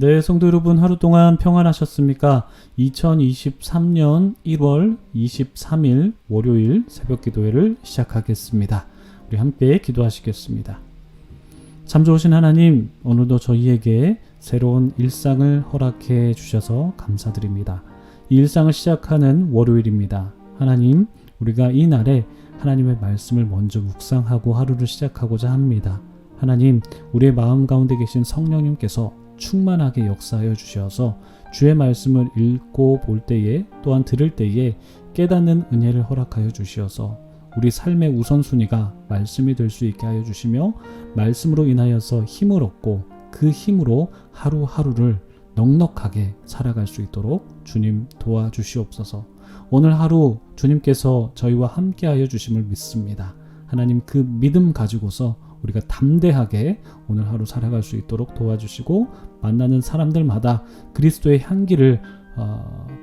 네, 성도 여러분 하루 동안 평안하셨습니까? 2023년 1월 23일 월요일 새벽 기도회를 시작하겠습니다. 우리 함께 기도하시겠습니다. 참 좋으신 하나님, 오늘도 저희에게 새로운 일상을 허락해 주셔서 감사드립니다. 이 일상을 시작하는 월요일입니다. 하나님, 우리가 이 날에 하나님의 말씀을 먼저 묵상하고 하루를 시작하고자 합니다. 하나님, 우리의 마음 가운데 계신 성령님께서 충만하게 역사하여 주셔서 주의 말씀을 읽고 볼 때에 또한 들을 때에 깨닫는 은혜를 허락하여 주시어서 우리 삶의 우선순위가 말씀이 될 수 있게 하여 주시며 말씀으로 인하여서 힘을 얻고 그 힘으로 하루하루를 넉넉하게 살아갈 수 있도록 주님 도와주시옵소서. 오늘 하루 주님께서 저희와 함께하여 주심을 믿습니다. 하나님, 그 믿음 가지고서 우리가 담대하게 오늘 하루 살아갈 수 있도록 도와주시고 만나는 사람들마다 그리스도의 향기를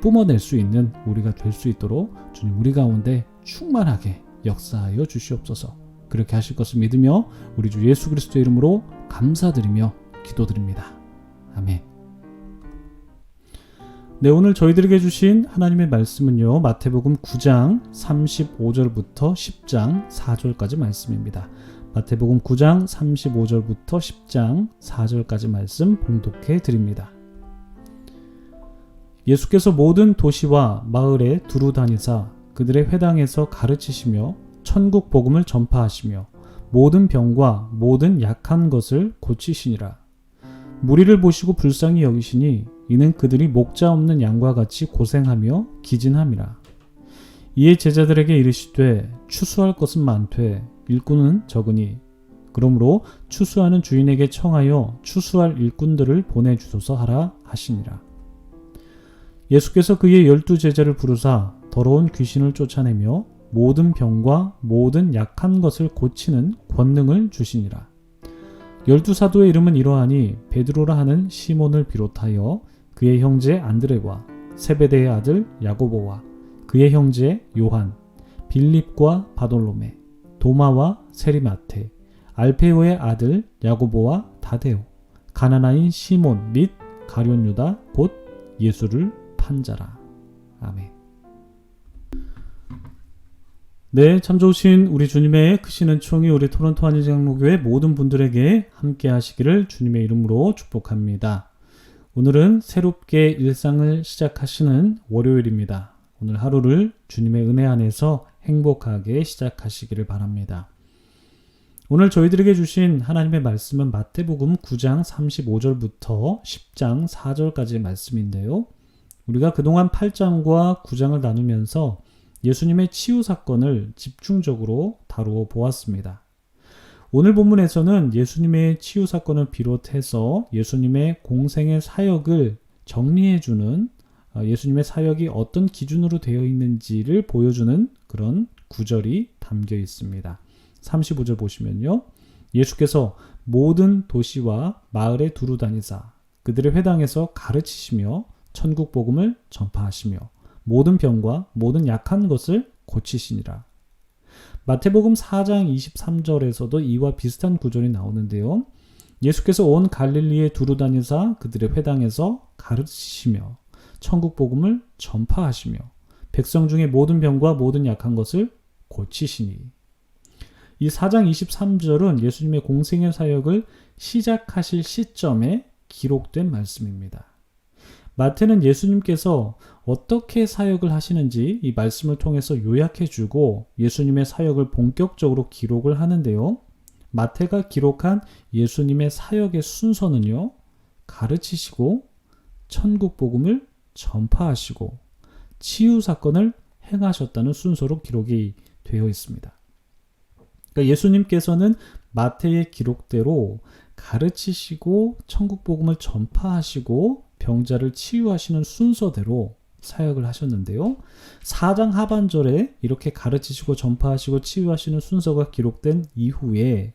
뿜어낼 수 있는 우리가 될 수 있도록 주님 우리 가운데 충만하게 역사하여 주시옵소서. 그렇게 하실 것을 믿으며 우리 주 예수 그리스도의 이름으로 감사드리며 기도드립니다. 아멘. 네, 오늘 저희들에게 주신 하나님의 말씀은요, 마태복음 9장 35절부터 10장 4절까지 말씀입니다. 마태복음 9장 35절부터 10장 4절까지 말씀 봉독해 드립니다. 예수께서 모든 도시와 마을에 두루 다니사 그들의 회당에서 가르치시며 천국 복음을 전파하시며 모든 병과 모든 약한 것을 고치시니라. 무리를 보시고 불쌍히 여기시니 이는 그들이 목자 없는 양과 같이 고생하며 기진함이라. 이에 제자들에게 이르시되 추수할 것은 많되 일꾼은 적으니 그러므로 추수하는 주인에게 청하여 추수할 일꾼들을 보내주소서 하라 하시니라. 예수께서 그의 12 제자를 부르사 더러운 귀신을 쫓아내며 모든 병과 모든 약한 것을 고치는 권능을 주시니라. 12 사도의 이름은 이러하니 베드로라 하는 시몬을 비롯하여 그의 형제 안드레와 세베대의 아들 야고보와 그의 형제 요한, 빌립과 바돌로메, 도마와 세리마테, 알페오의 아들 야고보와 다데오, 가나나인 시몬 및 가룟 유다 곧 예수를 판 자라. 아멘. 네, 참 좋으신 우리 주님의 크신 은총이 우리 토론토 한인장로교회 모든 분들에게 함께 하시기를 주님의 이름으로 축복합니다. 오늘은 새롭게 일상을 시작하시는 월요일입니다. 오늘 하루를 주님의 은혜 안에서 행복하게 시작하시기를 바랍니다. 오늘 저희들에게 주신 하나님의 말씀은 마태복음 9장 35절부터 10장 4절까지의 말씀인데요. 우리가 그동안 8장과 9장을 나누면서 예수님의 치유 사건을 집중적으로 다루어 보았습니다. 오늘 본문에서는 예수님의 치유 사건을 비롯해서 예수님의 공생의 사역을 정리해주는 예수님의 사역이 어떤 기준으로 되어 있는지를 보여주는 그런 구절이 담겨 있습니다. 35절 보시면요. 예수께서 모든 도시와 마을에 두루 다니사 그들의 회당에서 가르치시며 천국 복음을 전파하시며 모든 병과 모든 약한 것을 고치시니라. 마태복음 4장 23절에서도 이와 비슷한 구절이 나오는데요. 예수께서 온 갈릴리에 두루 다니사 그들의 회당에서 가르치시며 천국 복음을 전파하시며 백성 중에 모든 병과 모든 약한 것을 고치시니. 이 4장 23절은 예수님의 공생의 사역을 시작하실 시점에 기록된 말씀입니다. 마태는 예수님께서 어떻게 사역을 하시는지 이 말씀을 통해서 요약해주고 예수님의 사역을 본격적으로 기록을 하는데요. 마태가 기록한 예수님의 사역의 순서는요, 가르치시고 천국 복음을 전파하시고 치유 사건을 행하셨다는 순서로 기록이 되어 있습니다. 그러니까 예수님께서는 마태의 기록대로 가르치시고 천국 복음을 전파하시고 병자를 치유하시는 순서대로 사역을 하셨는데요. 4장 하반절에 이렇게 가르치시고 전파하시고 치유하시는 순서가 기록된 이후에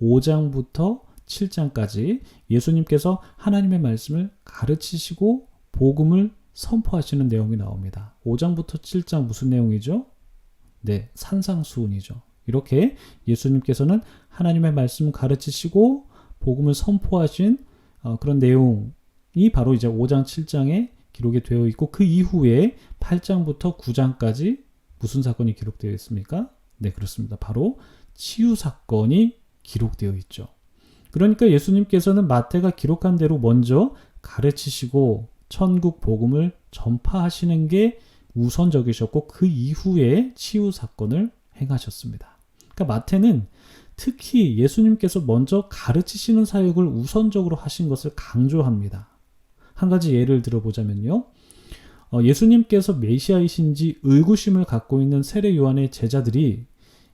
5장부터 7장까지 예수님께서 하나님의 말씀을 가르치시고 복음을 선포하시는 내용이 나옵니다. 5장부터 7장 무슨 내용이죠? 네, 산상수훈이죠. 이렇게 예수님께서는 하나님의 말씀 가르치시고 복음을 선포하신 그런 내용이 바로 이제 5장, 7장에 기록이 되어 있고 그 이후에 8장부터 9장까지 무슨 사건이 기록되어 있습니까? 네, 그렇습니다. 바로 치유 사건이 기록되어 있죠. 그러니까 예수님께서는 마태가 기록한 대로 먼저 가르치시고 천국 복음을 전파하시는 게 우선적이셨고 그 이후에 치유 사건을 행하셨습니다. 그러니까 마태는 특히 예수님께서 먼저 가르치시는 사역을 우선적으로 하신 것을 강조합니다. 한 가지 예를 들어보자면요. 예수님께서 메시아이신지 의구심을 갖고 있는 세례 요한의 제자들이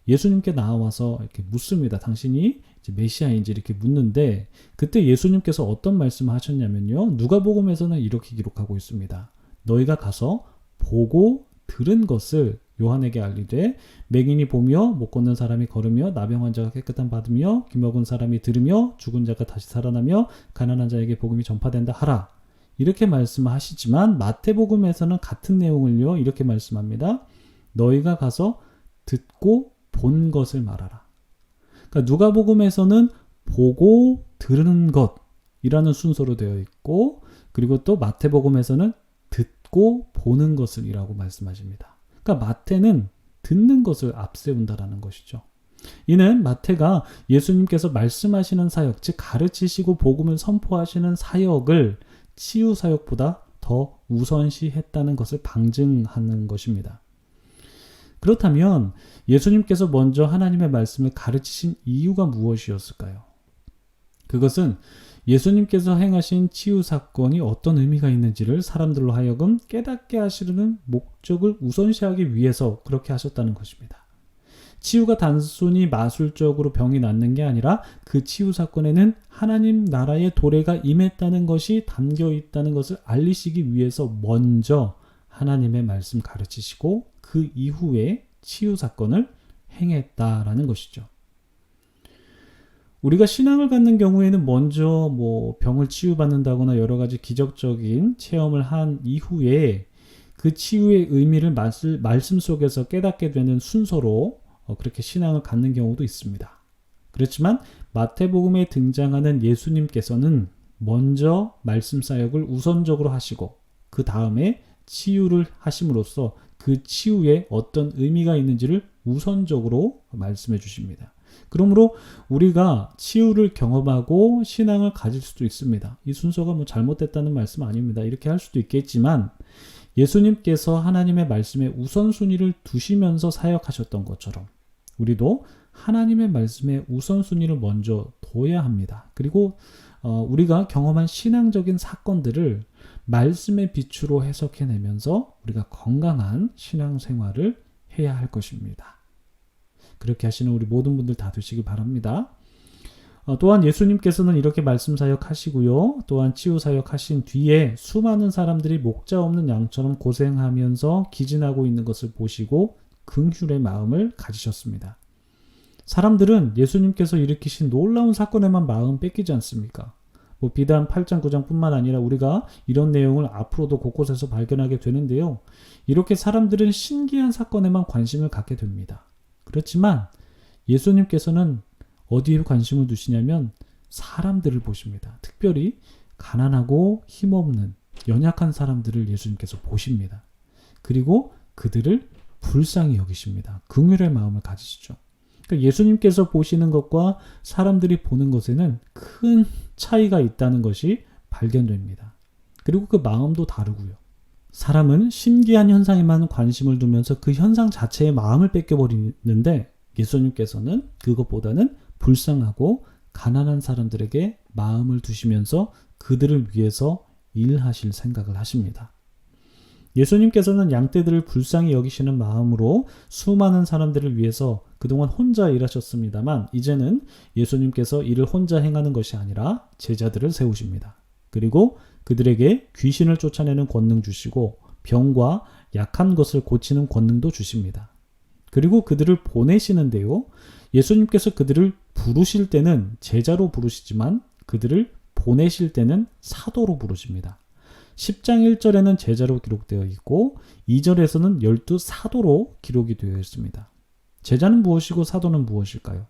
예수님께 나와서 이렇게 묻습니다. 당신이 이제 메시아인지 이렇게 묻는데 그때 예수님께서 어떤 말씀을 하셨냐면요. 누가복음에서는 이렇게 기록하고 있습니다. 너희가 가서 보고 들은 것을 요한에게 알리되 맹인이 보며 못 걷는 사람이 걸으며 나병 환자가 깨끗함 받으며 귀먹은 사람이 들으며 죽은 자가 다시 살아나며 가난한 자에게 복음이 전파된다 하라. 이렇게 말씀하시지만 마태복음에서는 같은 내용을요. 이렇게 말씀합니다. 너희가 가서 듣고 본 것을 말하라. 그러니까 누가복음에서는 보고 들은 것이라는 순서로 되어 있고 그리고 또 마태복음에서는 듣고 보는 것을 이라고 말씀하십니다. 그러니까 마태는 듣는 것을 앞세운다라는 것이죠. 이는 마태가 예수님께서 말씀하시는 사역, 즉 가르치시고 복음을 선포하시는 사역을 치유 사역보다 더 우선시했다는 것을 방증하는 것입니다. 그렇다면 예수님께서 먼저 하나님의 말씀을 가르치신 이유가 무엇이었을까요? 그것은 예수님께서 행하신 치유 사건이 어떤 의미가 있는지를 사람들로 하여금 깨닫게 하시려는 목적을 우선시하기 위해서 그렇게 하셨다는 것입니다. 치유가 단순히 마술적으로 병이 낫는 게 아니라 그 치유 사건에는 하나님 나라의 도래가 임했다는 것이 담겨 있다는 것을 알리시기 위해서 먼저 하나님의 말씀 가르치시고 그 이후에 치유 사건을 행했다라는 것이죠. 우리가 신앙을 갖는 경우에는 먼저 병을 치유받는다거나 여러 가지 기적적인 체험을 한 이후에 그 치유의 의미를 말씀 속에서 깨닫게 되는 순서로 그렇게 신앙을 갖는 경우도 있습니다. 그렇지만 마태복음에 등장하는 예수님께서는 먼저 말씀 사역을 우선적으로 하시고 그 다음에 치유를 하심으로써 그 치유에 어떤 의미가 있는지를 우선적으로 말씀해 주십니다. 그러므로 우리가 치유를 경험하고 신앙을 가질 수도 있습니다. 이 순서가 잘못됐다는 말씀 아닙니다. 이렇게 할 수도 있겠지만 예수님께서 하나님의 말씀에 우선순위를 두시면서 사역하셨던 것처럼 우리도 하나님의 말씀에 우선순위를 먼저 둬야 합니다. 그리고 우리가 경험한 신앙적인 사건들을 말씀의 빛으로 해석해내면서 우리가 건강한 신앙생활을 해야 할 것입니다. 그렇게 하시는 우리 모든 분들 다 되시기 바랍니다. 또한 예수님께서는 이렇게 말씀 사역하시고요. 또한 치유 사역하신 뒤에 수많은 사람들이 목자 없는 양처럼 고생하면서 기진하고 있는 것을 보시고 긍휼의 마음을 가지셨습니다. 사람들은 예수님께서 일으키신 놀라운 사건에만 마음 뺏기지 않습니까? 비단 8장, 9장 뿐만 아니라 우리가 이런 내용을 앞으로도 곳곳에서 발견하게 되는데요. 이렇게 사람들은 신기한 사건에만 관심을 갖게 됩니다. 그렇지만 예수님께서는 어디에 관심을 두시냐면 사람들을 보십니다. 특별히 가난하고 힘없는 연약한 사람들을 예수님께서 보십니다. 그리고 그들을 불쌍히 여기십니다. 긍휼의 마음을 가지시죠. 그러니까 예수님께서 보시는 것과 사람들이 보는 것에는 큰 차이가 있다는 것이 발견됩니다. 그리고 그 마음도 다르고요. 사람은 신기한 현상에만 관심을 두면서 그 현상 자체에 마음을 뺏겨버리는데 예수님께서는 그것보다는 불쌍하고 가난한 사람들에게 마음을 두시면서 그들을 위해서 일하실 생각을 하십니다. 예수님께서는 양떼들을 불쌍히 여기시는 마음으로 수많은 사람들을 위해서 그동안 혼자 일하셨습니다만 이제는 예수님께서 일을 혼자 행하는 것이 아니라 제자들을 세우십니다. 그리고 그들에게 귀신을 쫓아내는 권능 주시고 병과 약한 것을 고치는 권능도 주십니다. 그리고 그들을 보내시는데요. 예수님께서 그들을 부르실 때는 제자로 부르시지만 그들을 보내실 때는 사도로 부르십니다. 10장 1절에는 제자로 기록되어 있고 2절에서는 12사도로 기록이 되어 있습니다. 제자는 무엇이고 사도는 무엇일까요?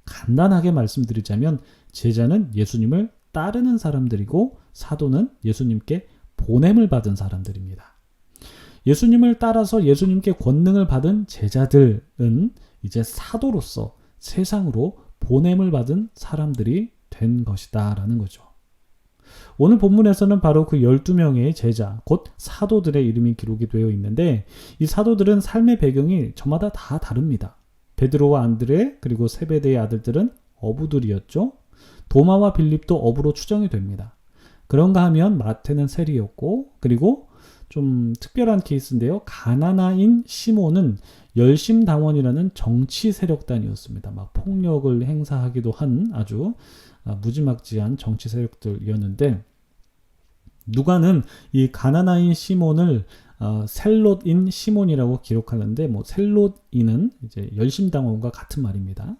간단하게 말씀드리자면 제자는 예수님을 따르는 사람들이고 사도는 예수님께 보냄을 받은 사람들입니다. 예수님을 따라서 예수님께 권능을 받은 제자들은 이제 사도로서 세상으로 보냄을 받은 사람들이 된 것이다 라는 거죠. 오늘 본문에서는 바로 그 12명의 제자, 곧 사도들의 이름이 기록이 되어 있는데 이 사도들은 삶의 배경이 저마다 다 다릅니다. 베드로와 안드레 그리고 세베대의 아들들은 어부들이었죠. 도마와 빌립도 어부로 추정이 됩니다. 그런가 하면 마태는 세리였고 그리고 좀 특별한 케이스인데요. 가나나인 시몬은 열심당원이라는 정치 세력단이었습니다. 막 폭력을 행사하기도 한 아주 무지막지한 정치 세력들이었는데 누가는 이 가나나인 시몬을 셀롯인 시몬이라고 기록하는데 셀롯인은 이제 열심당원과 같은 말입니다.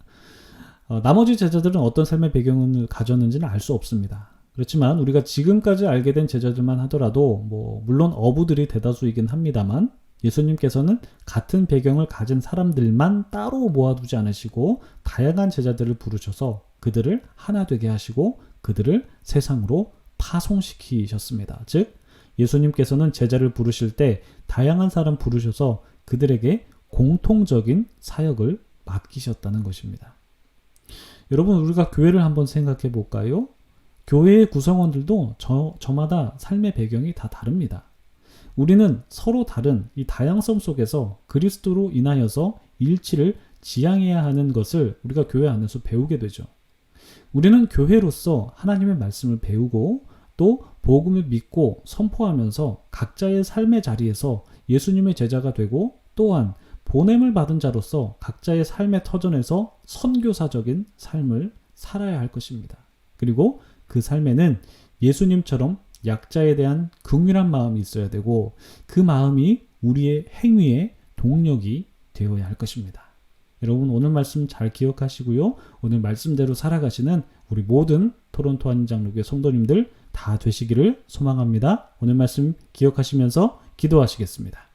나머지 제자들은 어떤 삶의 배경을 가졌는지는 알 수 없습니다. 그렇지만 우리가 지금까지 알게 된 제자들만 하더라도 물론 어부들이 대다수이긴 합니다만 예수님께서는 같은 배경을 가진 사람들만 따로 모아두지 않으시고 다양한 제자들을 부르셔서 그들을 하나 되게 하시고 그들을 세상으로 파송시키셨습니다. 즉 예수님께서는 제자를 부르실 때 다양한 사람 부르셔서 그들에게 공통적인 사역을 맡기셨다는 것입니다. 여러분 우리가 교회를 한번 생각해 볼까요? 교회의 구성원들도 저마다 삶의 배경이 다 다릅니다. 우리는 서로 다른 이 다양성 속에서 그리스도로 인하여서 일치를 지향해야 하는 것을 우리가 교회 안에서 배우게 되죠. 우리는 교회로서 하나님의 말씀을 배우고 또 복음을 믿고 선포하면서 각자의 삶의 자리에서 예수님의 제자가 되고 또한 보냄을 받은 자로서 각자의 삶의 터전에서 선교사적인 삶을 살아야 할 것입니다. 그리고 그 삶에는 예수님처럼 약자에 대한 긍휼한 마음이 있어야 되고 그 마음이 우리의 행위의 동력이 되어야 할 것입니다. 여러분 오늘 말씀 잘 기억하시고요. 오늘 말씀대로 살아가시는 우리 모든 토론토 한인장로교회 성도님들 다 되시기를 소망합니다. 오늘 말씀 기억하시면서 기도하시겠습니다.